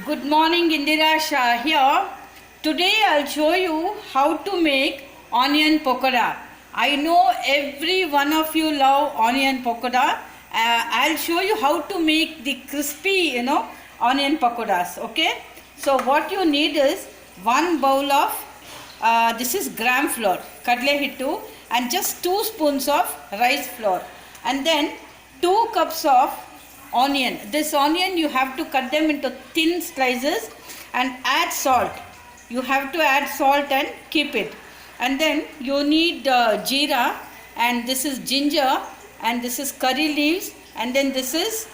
Good morning, Indira Shah here. Today I'll show you how to make onion pakoda. I know every one of you love onion pakoda. I'll show you how to make the crispy, onion pakodas. Okay. So what you need is one bowl of this is gram flour, kadle hittu, and just 2 spoons of rice flour, and then 2 cups of onion. This onion you have to cut them into thin slices and add salt. You have to add salt and keep it. And then you need jeera, and this is ginger, and this is curry leaves, and then this is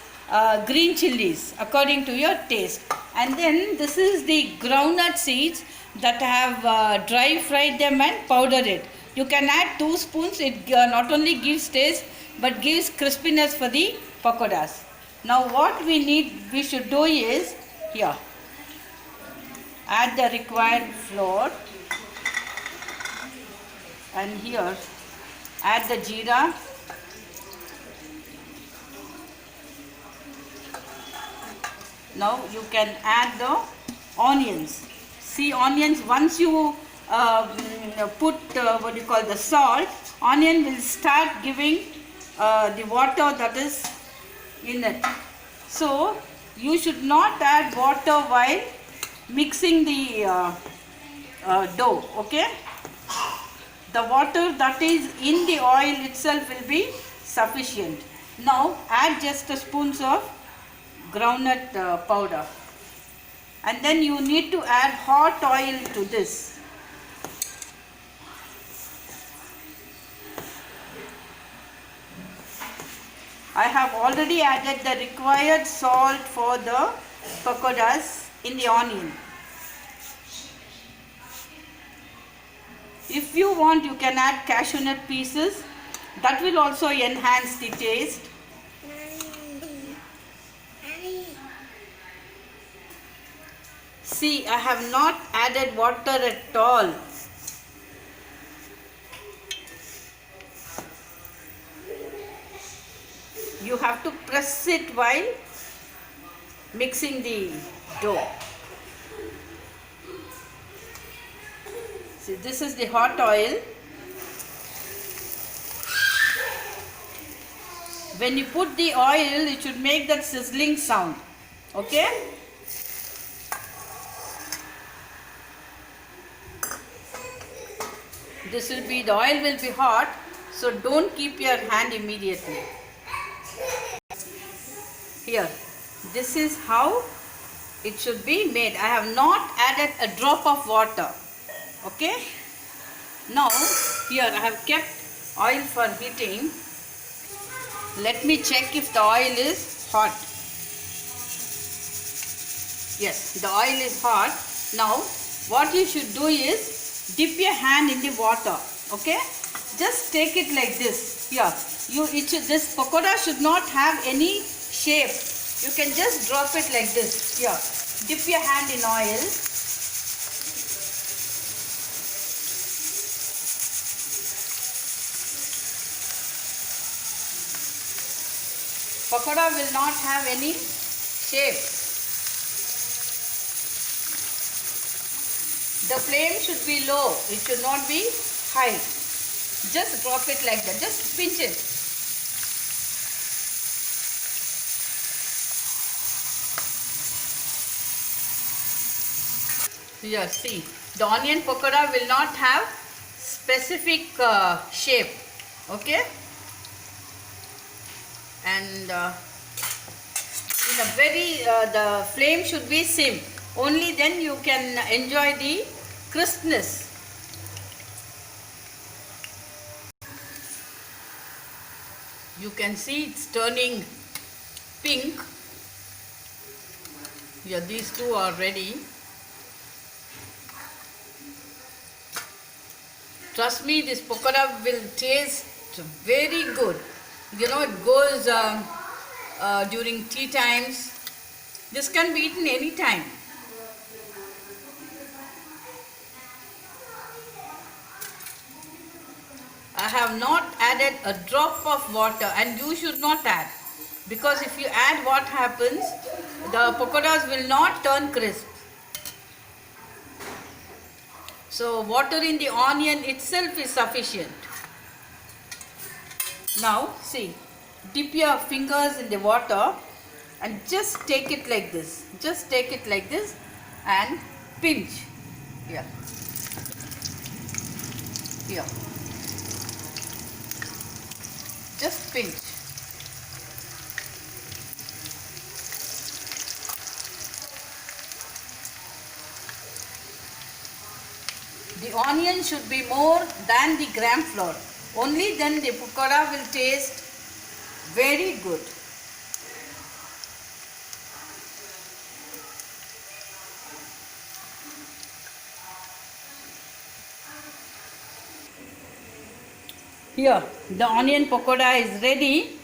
green chilies according to your taste. And then this is the groundnut seeds that I have dry fried them and powdered it. You can add 2 spoons. It not only gives taste but gives crispiness for the pakodas. Now what we should do is here, add the required flour, and here add the jeera, now you can add the onions. See, onions, once you put the salt, onion will start giving the water that is in it. So you should not add water while mixing the dough. Okay, the water that is in the oil itself will be sufficient. Now add just a spoons of groundnut powder, and then you need to add hot oil to this. I have already added the required salt for the pakodas in the onion. If you want, you can add cashew nut pieces. That will also enhance the taste. See, I have not added water at all. You have to press it while mixing the dough. See, this is the hot oil. When you put the oil, it should make that sizzling sound. Okay? The oil will be hot, so don't keep your hand immediately. Here, this is how it should be made. I have not added a drop of water. Okay. Now here I have kept oil for heating. Let me check if the oil is hot. Yes, the oil is hot. Now what you should do is dip your hand in the water. Okay, just take it like this. Here, this pakoda should not have any shape. You can just drop it like this. Here, dip your hand in oil. Pakoda will not have any shape. The flame should be low. It should not be high. Just drop it like that. Just pinch it. Here, see, the onion pakoda will not have specific shape. Okay, and in a very the flame should be sim. Only then you can enjoy the crispness. You can see it's turning pink. Yeah, these two are ready. Trust me, this pakoda will taste very good. You know, it goes during tea times. This can be eaten any time. I have not added a drop of water, and you should not add, because if you add, what happens, the pakoras will not turn crisp. So water in the onion itself is sufficient. Now see, dip your fingers in the water and just take it like this. Just take it like this and pinch. Here. Here. Just pinch. The onion should be more than the gram flour. Only then the pakora will taste very good. Here, the onion pakora is ready.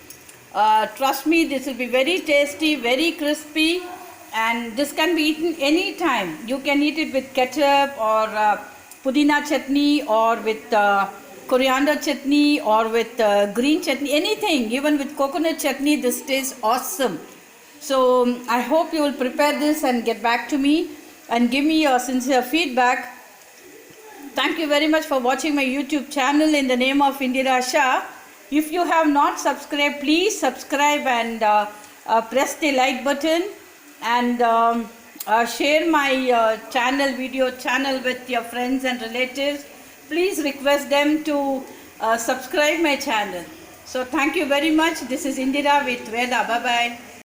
Trust me, this will be very tasty, very crispy, and this can be eaten any time. You can eat it with ketchup or pudina chutney, or with coriander chutney, or with green chutney, anything. Even with coconut chutney, this tastes awesome. So I hope you will prepare this and get back to me and give me your sincere feedback. Thank you very much for watching my YouTube channel in the name of Indira Shah. If you have not subscribed, please subscribe and press the like button, and share my video channel with your friends and relatives. Please request them to subscribe my channel. So thank you very much. This is Indira with Veda. Bye bye.